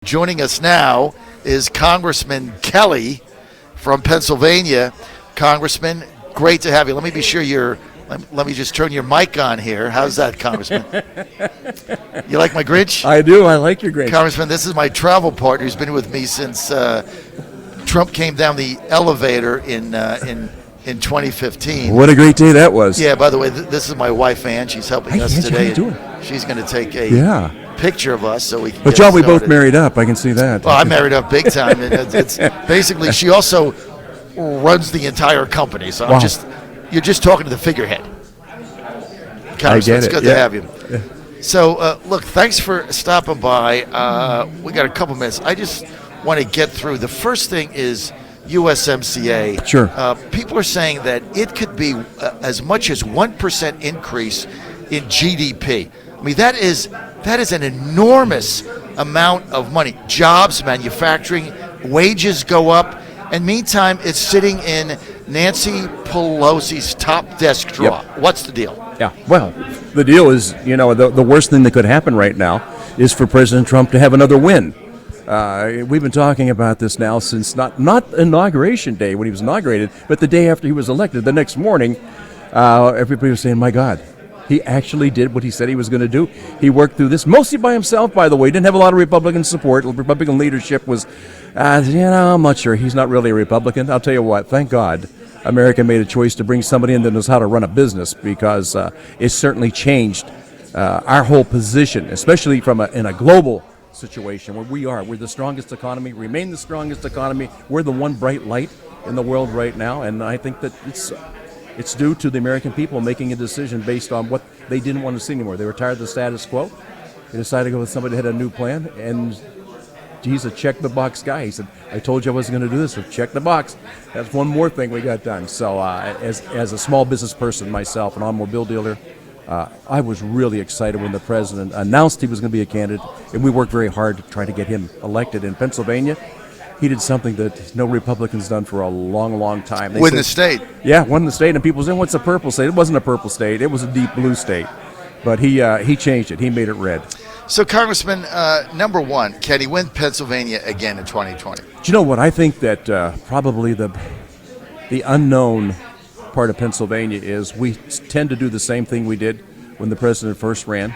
Joining us now is Congressman Kelly from Pennsylvania. Congressman, great to have you. Let me be sure let me just turn your mic on here. How's that, Congressman? You like my Grinch? I do. I like your Grinch. Congressman, this is my travel partner who's been with me since Trump came down the elevator in 2015. What a great day that was. Yeah, by the way, this is my wife, Ann. She's helping us today. How you doing? She's going to take a picture of us so we can But John, we both married up. I can see that. Well, I'm married up big time. It's basically, she also runs the entire company. So you're just talking to the figurehead. I get it's it. good to have you. Yeah. So, look, thanks for stopping by. We got a couple minutes. I just want to get through. The first thing is USMCA. Sure. People are saying that it could be as much as 1% increase in GDP. I mean, that is an enormous amount of money. Jobs, manufacturing, wages go up. And meantime, it's sitting in Nancy Pelosi's top desk drawer. Yep. What's the deal? Yeah, well, the deal is, the worst thing that could happen right now is for President Trump to have another win. We've been talking about this now since not Inauguration Day when he was inaugurated, but the day after he was elected. The next morning, everybody was saying, my God, he actually did what he said he was going to do. He worked through this mostly by himself, by the way. Didn't have a lot of Republican support. Republican leadership was, I'm not sure. He's not really a Republican. I'll tell you what, thank God America made a choice to bring somebody in that knows how to run a business, because it certainly changed our whole position, especially in a global situation where we're the strongest economy, remain the strongest economy. We're the one bright light in the world right now, and I think that it's due to the American people making a decision based on what they didn't want to see anymore. They were tired of the status quo. They decided to go with somebody that had a new plan, and he's a check-the-box guy. He said, I told you I wasn't going to do this, so check the box. That's one more thing we got done. So as a small business person myself, an automobile dealer, I was really excited when the president announced he was going to be a candidate, and we worked very hard to try to get him elected. In Pennsylvania, he did something that no Republican's done for a long, long time. Win the state. Yeah, won the state, and people say, what's a purple state? It wasn't a purple state. It was a deep blue state. But he changed it. He made it red. So, Congressman, number one, can he win Pennsylvania again in 2020? Do you know what? I think that probably the unknown part of Pennsylvania is we tend to do the same thing we did when the president first ran.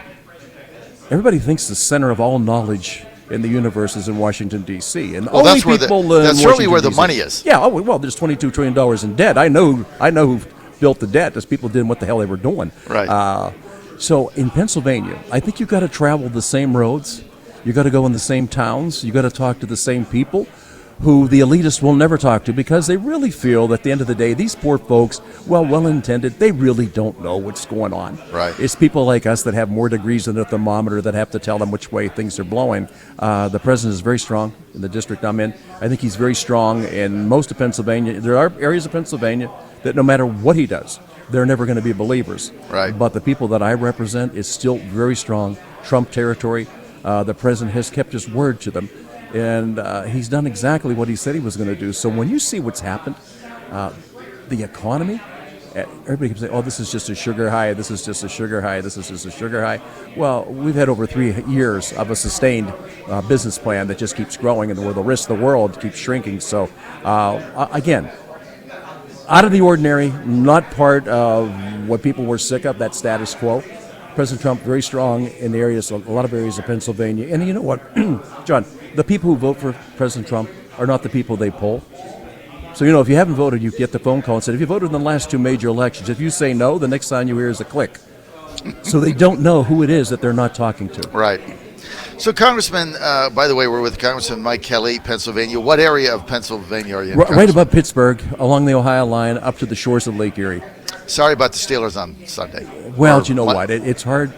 Everybody thinks the center of all knowledge in the universe is in Washington, D.C. And only that's certainly where the money is. Yeah, well, there's $22 trillion in debt. I know who built the debt. Those people did what the hell they were doing. Right. So in Pennsylvania, I think you've got to travel the same roads. You've got to go in the same towns. You've got to talk to the same people who the elitists will never talk to, because they really feel that at the end of the day, these poor folks, well-intended, they really don't know what's going on. Right. It's people like us that have more degrees than a thermometer that have to tell them which way things are blowing. The president is very strong in the district I'm in. I think he's very strong in most of Pennsylvania. There are areas of Pennsylvania that no matter what he does, they're never going to be believers. Right. But the people that I represent is still very strong. Trump territory. The president has kept his word to them. And he's done exactly what he said he was going to do. So when you see what's happened, the economy, everybody keeps saying, oh, this is just a sugar high, this is just a sugar high, this is just a sugar high. Well, we've had over 3 years of a sustained business plan that just keeps growing, and where the rest of the world keeps shrinking. So, again, out of the ordinary, not part of what people were sick of, that status quo. President Trump very strong in areas, a lot of areas of Pennsylvania. And you know what, John, the people who vote for President Trump are not the people they poll. So, if you haven't voted, you get the phone call and said, if you voted in the last 2 major elections, if you say no, the next sign you hear is a click. So they don't know who it is that they're not talking to. Right. So, Congressman, by the way, we're with Congressman Mike Kelly, Pennsylvania. What area of Pennsylvania are you in? Right above Pittsburgh, along the Ohio line, up to the shores of Lake Erie. Sorry about the Steelers on Sunday. Well, do you know what? It's hard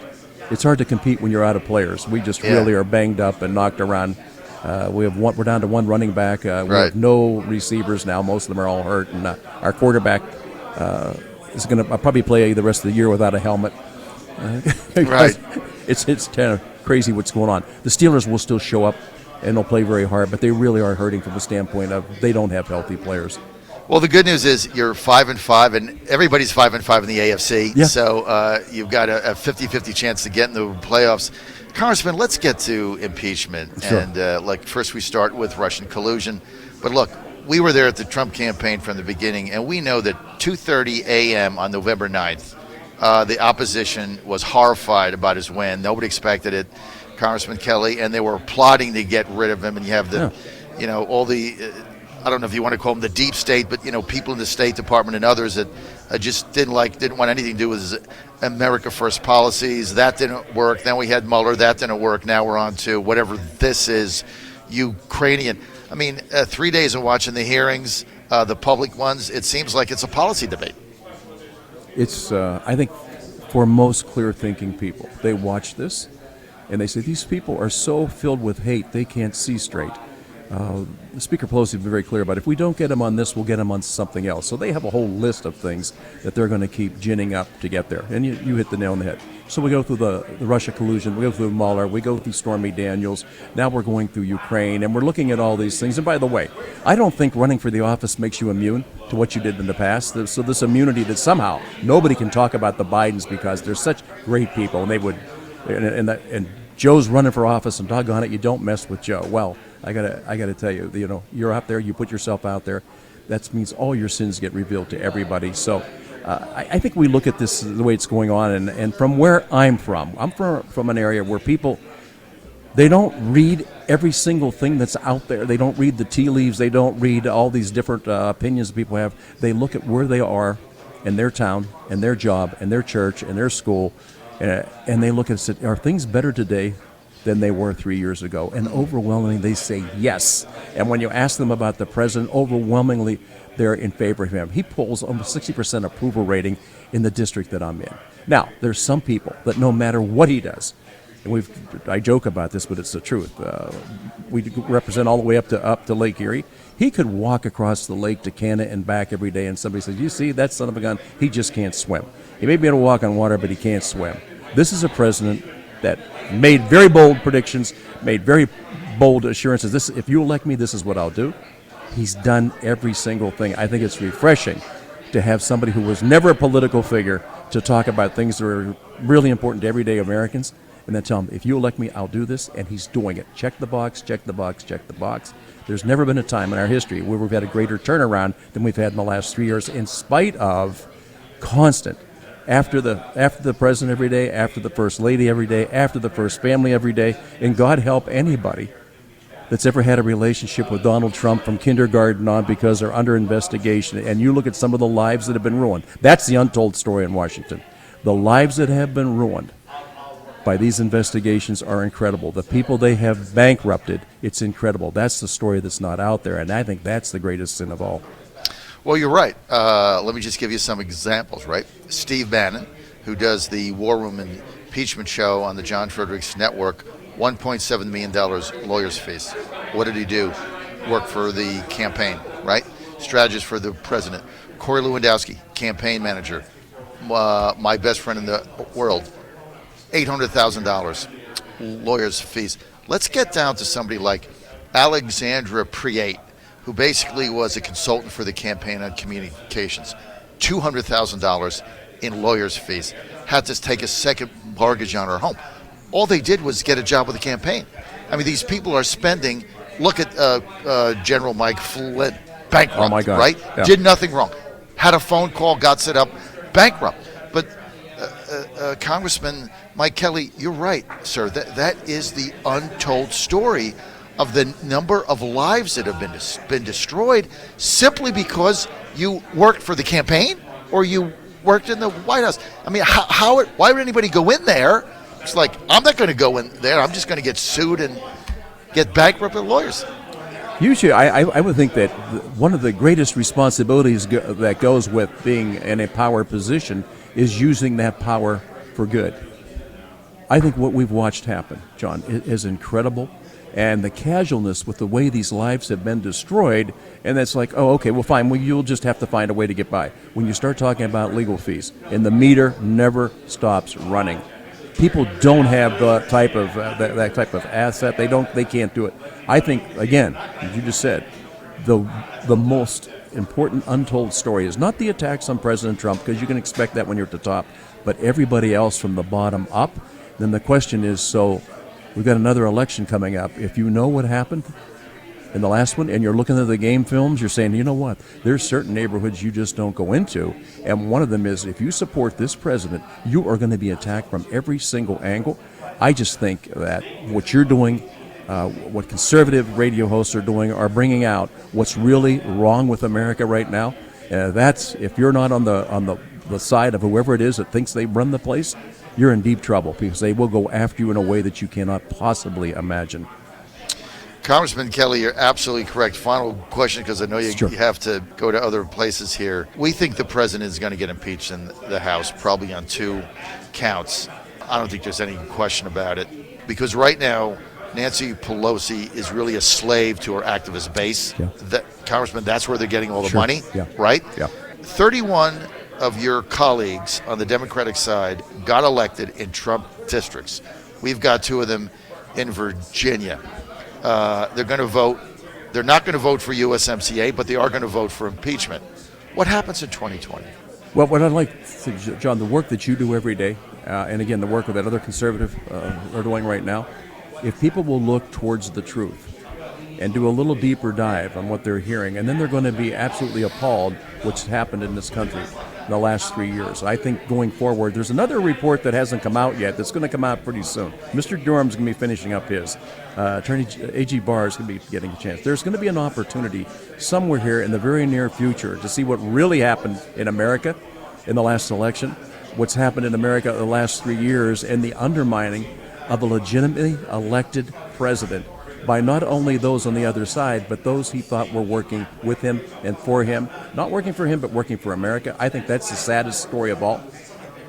to compete when you're out of players. We just really are banged up and knocked around. We're down to one running back. We have no receivers now. Most of them are all hurt, and our quarterback is going to probably play the rest of the year without a helmet. Right. It's kind of crazy what's going on. The Steelers will still show up and they'll play very hard, but they really are hurting from the standpoint of they don't have healthy players. Well, the good news is you're 5-5, and everybody's 5-5 in the AFC. Yeah. So you've got a 50-50 chance to get in the playoffs. Congressman, let's get to impeachment. Sure. And first we start with Russian collusion. But look, we were there at the Trump campaign from the beginning, and we know that 2:30 a.m. on November 9th, the opposition was horrified about his win. Nobody expected it, Congressman Kelly, and they were plotting to get rid of him. And you have all the I don't know if you want to call them the deep state, but people in the State Department and others that just didn't want anything to do with his America First policies. That didn't work. Then we had Mueller. That didn't work. Now we're on to whatever this is, Ukrainian. 3 days of watching the hearings, the public ones. It seems like it's a policy debate. It's, I think, for most clear-thinking people, they watch this and they say, these people are so filled with hate, they can't see straight. Speaker Pelosi has been very clear about if we don't get them on this, we'll get them on something else. So they have a whole list of things that they're going to keep ginning up to get there. And you hit the nail on the head. So we go through the Russia collusion, we go through Mueller, we go through Stormy Daniels, now we're going through Ukraine, and we're looking at all these things. And by the way, I don't think running for the office makes you immune to what you did in the past. So this immunity that somehow nobody can talk about the Bidens because they're such great people, and they would, and Joe's running for office, and doggone it, you don't mess with Joe. Well, I gotta tell you, you're out there, you put yourself out there. That means all your sins get revealed to everybody. So I think we look at this the way it's going on, and from where I'm from an area where people, they don't read every single thing that's out there. They don't read the tea leaves. They don't read all these different opinions people have. They look at where they are in their town, and their job, and their church, and their school, and they look and say, are things better today than they were 3 years ago? And overwhelmingly, they say yes. And when you ask them about the president, overwhelmingly, they're in favor of him. He pulls almost 60% approval rating in the district that I'm in. Now, there's some people that no matter what he does, and I joke about this, but it's the truth. We represent all the way up to Lake Erie. He could walk across the lake to Canada and back every day, and somebody says, you see, that son of a gun, he just can't swim. He may be able to walk on water, but he can't swim. This is a president that made very bold predictions, made very bold assurances. This, if you elect me, this is what I'll do. He's done every single thing. I think it's refreshing to have somebody who was never a political figure to talk about things that are really important to everyday Americans, and then tell him, if you elect me, I'll do this, and he's doing it. Check the box, check the box, check the box. There's never been a time in our history where we've had a greater turnaround than we've had in the last 3 years, in spite of constant, after the president every day, after the first lady every day, after the first family every day, and God help anybody that's ever had a relationship with Donald Trump from kindergarten on because they're under investigation. And you look at some of the lives that have been ruined. That's the untold story in Washington. The lives that have been ruined by these investigations are incredible. The people they have bankrupted, it's incredible. That's the story that's not out there, and I think that's the greatest sin of all. Well, you're right. Let me just give you some examples, right? Steve Bannon, who does the War Room impeachment show on the John Fredericks Network, $1.7 million lawyer's fees. What did he do? Work for the campaign, right? Strategist for the president. Corey Lewandowski, campaign manager, my best friend in the world, $800,000 lawyer's fees. Let's get down to somebody like Alexandra Priate, who basically was a consultant for the campaign on communications. $200,000 in lawyer's fees. Had to take a second mortgage on her home. All they did was get a job with the campaign. I mean, these people are spending, look at General Mike Flynn, bankrupt, oh my God. Right? Yeah. Did nothing wrong. Had a phone call, got set up, bankrupt. But Congressman Mike Kelly, you're right, sir. That is the untold story of the number of lives that have been destroyed simply because you worked for the campaign or you worked in the White House. I mean, why would anybody go in there? It's like, I'm not going to go in there. I'm just going to get sued and get bankrupt with lawyers. Usually, I would think that one of the greatest responsibilities that goes with being in a power position is using that power for good. I think what we've watched happen, John, is incredible. And the casualness with the way these lives have been destroyed, and that's like, oh, okay, well, fine, well, you'll just have to find a way to get by. When you start talking about legal fees, and the meter never stops running. People don't have the type of that type of asset. They can't do it. I think, again, as you just said, the most important untold story is not the attacks on President Trump, because you can expect that when you're at the top, but everybody else from the bottom up. Then the question is, so we've got another election coming up. If you know what happened in the last one and you're looking at the game films, you're saying, you know what, there's certain neighborhoods you just don't go into. And one of them is, if you support this president, you are going to be attacked from every single angle. I just think that what you're doing, what conservative radio hosts are doing, are bringing out what's really wrong with America right now. That's, if you're not on the side of whoever it is that thinks they run the place, you're in deep trouble, because they will go after you in a way that you cannot possibly imagine. Congressman Kelly, you're absolutely correct. Final question, because I know you Sure. have to go to other places here. We think the president is going to get impeached in the House, probably on 2 counts. I don't think there's any question about it, because right now Nancy Pelosi is really a slave to her activist base. Yeah. Congressman, that's where they're getting all the Sure. money, Yeah. right? Yeah. 31 of your colleagues on the Democratic side got elected in Trump districts. We've got 2 of them in Virginia. They're going to vote. They're not going to vote for USMCA, but they are going to vote for impeachment. What happens in 2020? Well, what I'd like to, John, the work that you do every day, and again, the work that other conservatives are doing right now, if people will look towards the truth and do a little deeper dive on what they're hearing, and then they're going to be absolutely appalled what's happened in this country in the last 3 years. I think going forward, there's another report that hasn't come out yet that's going to come out pretty soon. Mr. Durham's going to be finishing up his. Attorney A.G. Barr is going to be getting a chance. There's going to be an opportunity somewhere here in the very near future to see what really happened in America in the last election, what's happened in America in the last 3 years, and the undermining of a legitimately elected president by not only those on the other side, but those he thought were working with him and for him. Not working for him, but working for America. I think that's the saddest story of all.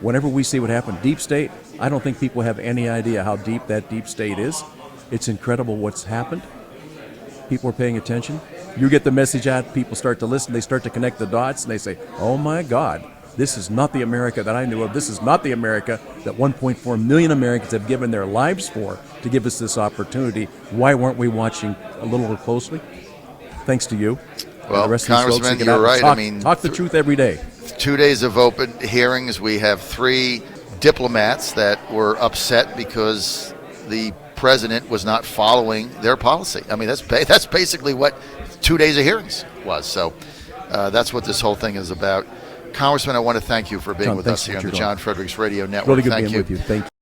Whenever we see what happened, deep state, I don't think people have any idea how deep that deep state is. It's incredible what's happened. People are paying attention. You get the message out, people start to listen, they start to connect the dots, and they say, oh my God, this is not the America that I knew of. This is not the America that 1.4 million Americans have given their lives for to give us this opportunity. Why weren't we watching a little the Thanks to you. Well, the rest of these folks Congressman, that get you're out and right. Talk, I mean, talk the truth every day. 2 days of open hearings. We have 3 diplomats that were upset because the president was not following their policy. I mean, that's basically what 2 days of hearings was. So that's what this whole thing is about. Congressman, I want to thank you for being John, with thanks us for here what on the you're John Fredericks Radio Network. Really good Thank being you. with you. Thank you.